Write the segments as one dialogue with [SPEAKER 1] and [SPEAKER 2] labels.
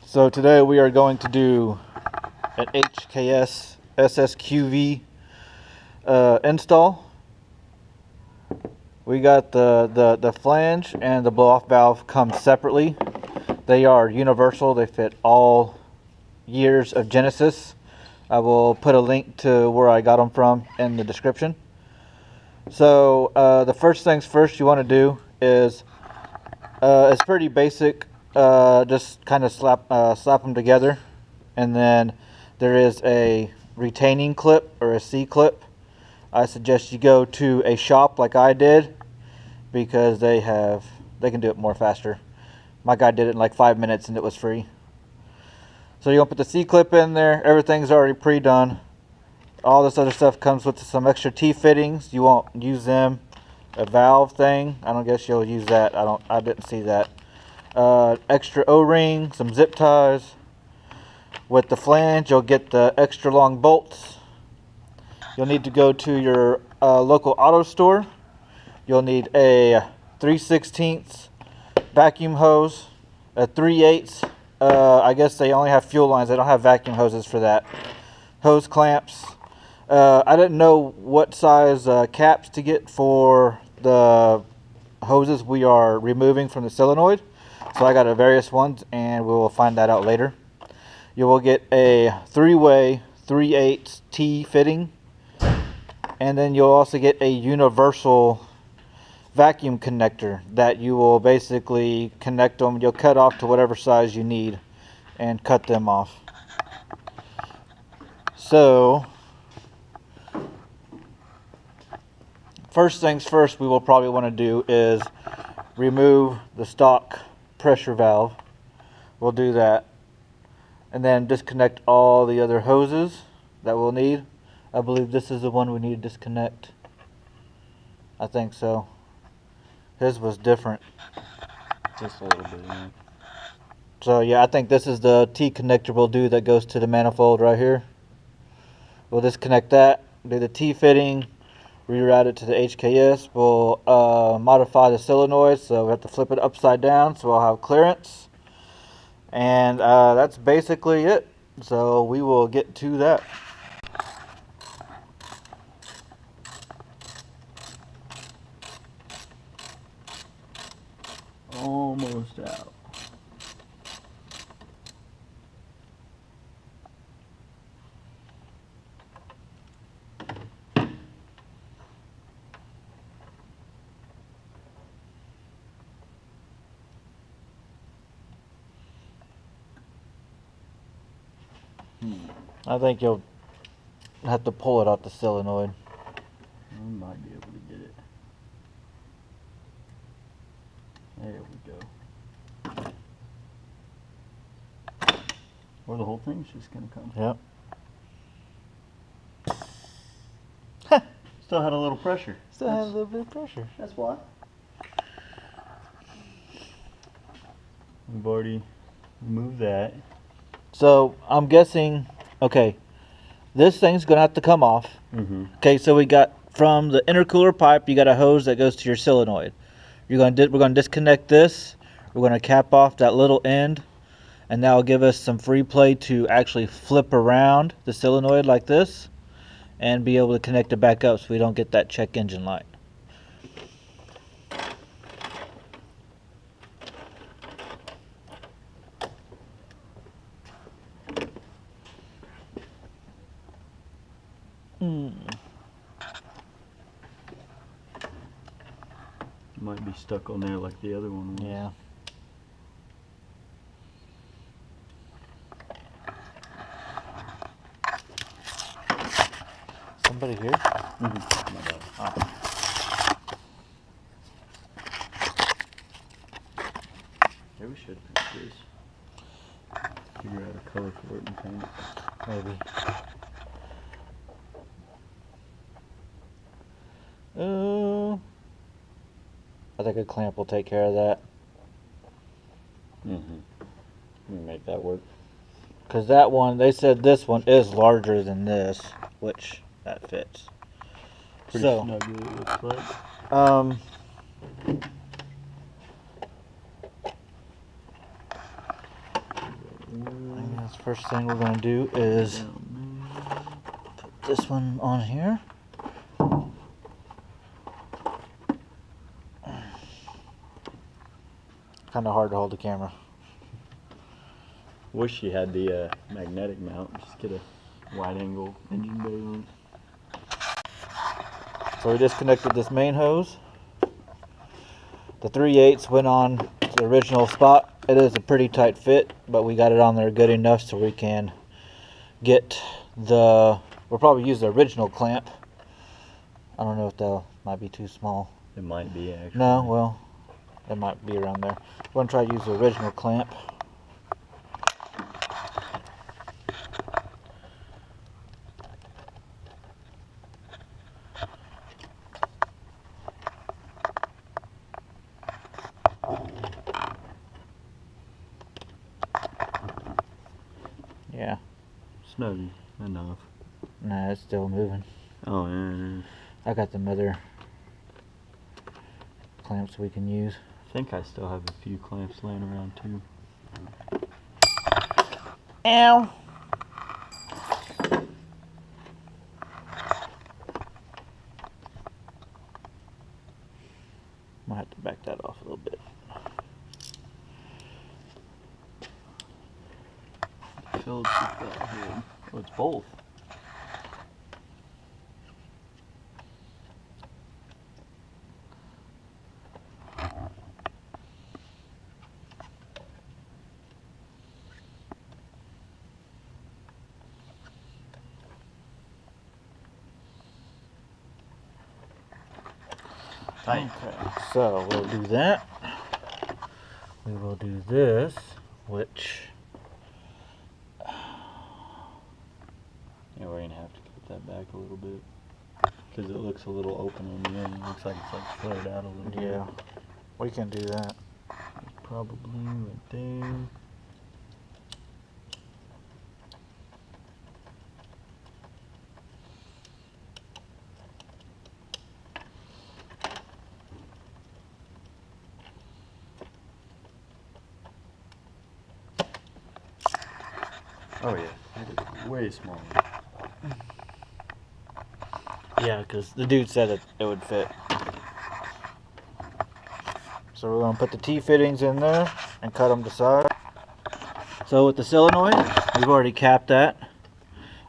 [SPEAKER 1] So today we are going to do an HKS ssqIV install. We got the flange and the blow-off valve come separately. They are universal. They fit all years of Genesis. I will put a link to where I got them from in the description. So the first things first you want to do is, it's pretty basic. Just kind of slap them together, and then there is a retaining clip or a C-clip. I suggest you go to a shop like I did, because they can do it more faster. My guy did it in like 5 minutes and it was free. So you'll put the C-clip in there. Everything's already pre-done. All this other stuff comes with some extra T-fittings. You won't use them. A valve thing, I don't guess you'll use that. I didn't see that. Extra O-ring, some zip ties. With the flange, you'll get the extra long bolts. You'll need to go to your local auto store. You'll need a 3/16 vacuum hose, a 3/8. I guess they only have fuel lines. They don't have vacuum hoses for that. Hose clamps. I didn't know what size caps to get for the hoses we are removing from the solenoid, so I got a various ones, and we will find that out later. You will get a 3-way 3/8 T fitting, and then you'll also get a universal vacuum connector that you will basically connect them. You'll cut off to whatever size you need and cut them off. So first things first, we will probably want to do is remove the stock pressure valve. We'll do that, and then disconnect all the other hoses that we'll need. I believe this is the one we need to disconnect. I think so. His was different.
[SPEAKER 2] Just a little bit, yeah.
[SPEAKER 1] So yeah, I think this is the T connector we'll do that goes to the manifold right here. We'll disconnect that, do the T fitting, reroute it to the HKS. We'll modify the solenoid, so we have to flip it upside down so we'll have clearance. And that's basically it. So we will get to that.
[SPEAKER 2] Almost out.
[SPEAKER 1] I think you'll have to pull it off the solenoid.
[SPEAKER 2] I might be able to get it. There we go. Or the whole thing's just gonna come.
[SPEAKER 1] Yep.
[SPEAKER 2] Still had a little pressure.
[SPEAKER 1] Still had a little bit of pressure.
[SPEAKER 2] That's why. We've already removed that.
[SPEAKER 1] So I'm guessing, okay, this thing's gonna have to come off. Okay, so we got from the intercooler pipe, you got a hose that goes to your solenoid. We're gonna disconnect this. We're gonna cap off that little end, and that will give us some free play to actually flip around the solenoid like this and be able to connect it back up so we don't get that check engine light.
[SPEAKER 2] Might be stuck on there like the other one was.
[SPEAKER 1] Yeah. Somebody here?
[SPEAKER 2] My bad.
[SPEAKER 1] Oh.
[SPEAKER 2] Yeah, we should fix this. Figure out a color for it and paint it.
[SPEAKER 1] Maybe. I think a clamp will take care of that.
[SPEAKER 2] Make that work.
[SPEAKER 1] Because that one, they said this one is larger than this, which that fits.
[SPEAKER 2] Pretty
[SPEAKER 1] So,
[SPEAKER 2] snug, it looks like.
[SPEAKER 1] I guess first thing we're gonna do is put this one on here. Kind of hard to hold the camera.
[SPEAKER 2] Wish you had the magnetic mount. Just get a wide angle engine bay on it.
[SPEAKER 1] So we disconnected this main hose. The 3/8 went on to the original spot. It is a pretty tight fit, but we got it on there good enough so we can get the, we'll probably use the original clamp. I don't know if that might be too small.
[SPEAKER 2] It might be actually.
[SPEAKER 1] No, well, it might be around there. We're gonna try to use the original clamp. Yeah.
[SPEAKER 2] Snug enough.
[SPEAKER 1] Nah, it's still moving.
[SPEAKER 2] Oh yeah.
[SPEAKER 1] I got some other clamps we can use.
[SPEAKER 2] I think I still have a few clamps laying around too.
[SPEAKER 1] Ow! Might have to back that off a little bit.
[SPEAKER 2] Phillips is that here. Oh, it's both. Tight.
[SPEAKER 1] Okay, so we'll do that. We will do this, which
[SPEAKER 2] Yeah, we're gonna have to cut that back a little bit because it looks a little open on the end. It looks like it's like flared out a little bit.
[SPEAKER 1] yeah, we can do that.
[SPEAKER 2] Probably right there. Oh yeah, it is way smaller.
[SPEAKER 1] Yeah, because the dude said it would fit. So we're going to put the T-fittings in there and cut them to size. So with the solenoid, we've already capped that.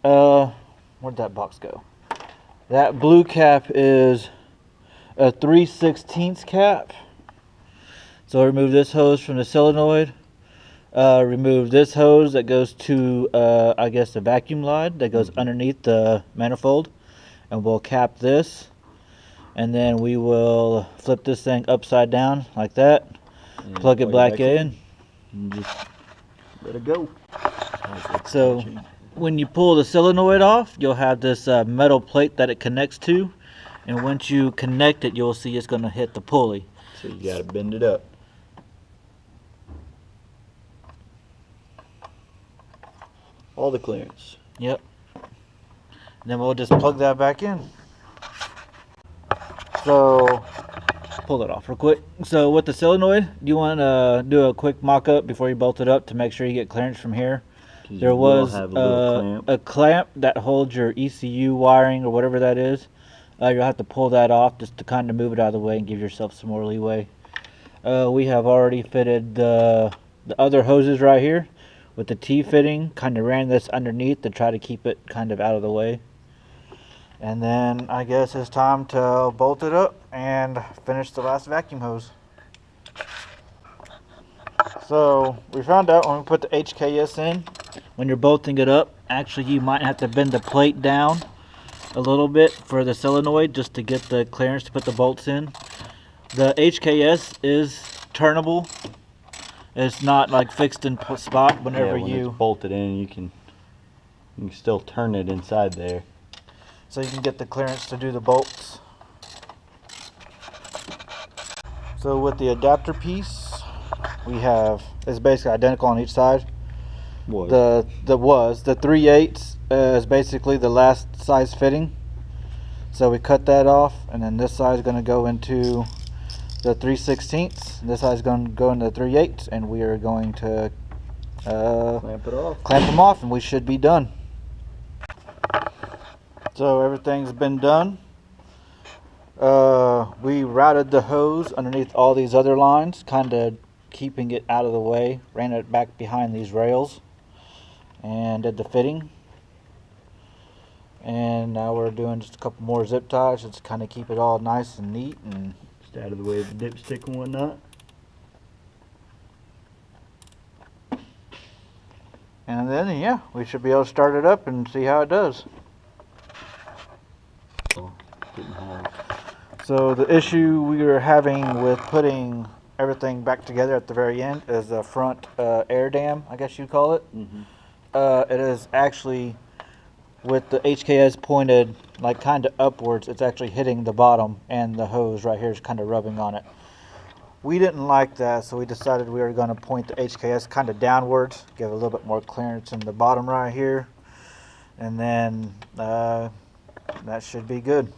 [SPEAKER 1] Where'd that box go? That blue cap is a 3/16 cap. So remove this hose from the solenoid. Remove this hose that goes to, I guess, the vacuum line that goes underneath the manifold. And we'll cap this. And then we will flip this thing upside down like that.
[SPEAKER 2] And
[SPEAKER 1] Plug it back in.
[SPEAKER 2] And just let it go.
[SPEAKER 1] So when you pull the solenoid off, you'll have this metal plate that it connects to. And once you connect it, you'll see it's going to hit the pulley.
[SPEAKER 2] So you gotta bend it up. All the clearance.
[SPEAKER 1] Yep. Then we'll just plug that back in. So, pull it off real quick. So with the solenoid, do you want to do a quick mock-up before you bolt it up to make sure you get clearance from here? There was a clamp that holds your ECU wiring or whatever that is. You'll have to pull that off just to kind of move it out of the way and give yourself some more leeway. We have already fitted the other hoses right here with the T-fitting. Kind of ran this underneath to try to keep it kind of out of the way. And then I guess it's time to bolt it up and finish the last vacuum hose. So we found out when we put the HKS in, when you're bolting it up, actually you might have to bend the plate down a little bit for the solenoid just to get the clearance to put the bolts in. The HKS is turnable. It's not like fixed in spot whenever
[SPEAKER 2] when
[SPEAKER 1] you
[SPEAKER 2] it's bolted in, you can still turn it inside there.
[SPEAKER 1] So you can get the clearance to do the bolts. So with the adapter piece, we have, it's basically identical on each side. The 3/8 is basically the last size fitting. So we cut that off, and then this side is going to go into the 3/16. This side is going to go into the 3/8, and we are going to
[SPEAKER 2] Clamp it off.
[SPEAKER 1] clamp them off and we should be done. So everything's been done. We routed the hose underneath all these other lines, kind of keeping it out of the way. Ran it back behind these rails and did the fitting. And now we're doing just a couple more zip ties just to kind of keep it all nice and neat and
[SPEAKER 2] Just out of the way of the dipstick and whatnot.
[SPEAKER 1] And then, yeah, we should be able to start it up and see how it does.
[SPEAKER 2] Oh, didn't have.
[SPEAKER 1] So the issue we were having with putting everything back together at the very end is the front air dam, I guess you'd call it. It is actually, with the HKS pointed like kind of upwards, it's actually hitting the bottom, and the hose right here is kind of rubbing on it. We didn't like that, so we decided we were going to point the HKS kind of downwards, give a little bit more clearance in the bottom right here, and then that should be good.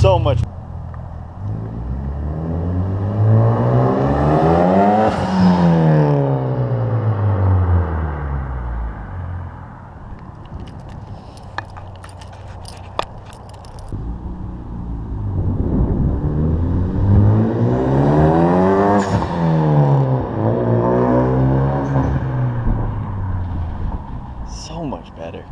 [SPEAKER 1] So much.
[SPEAKER 2] So much better.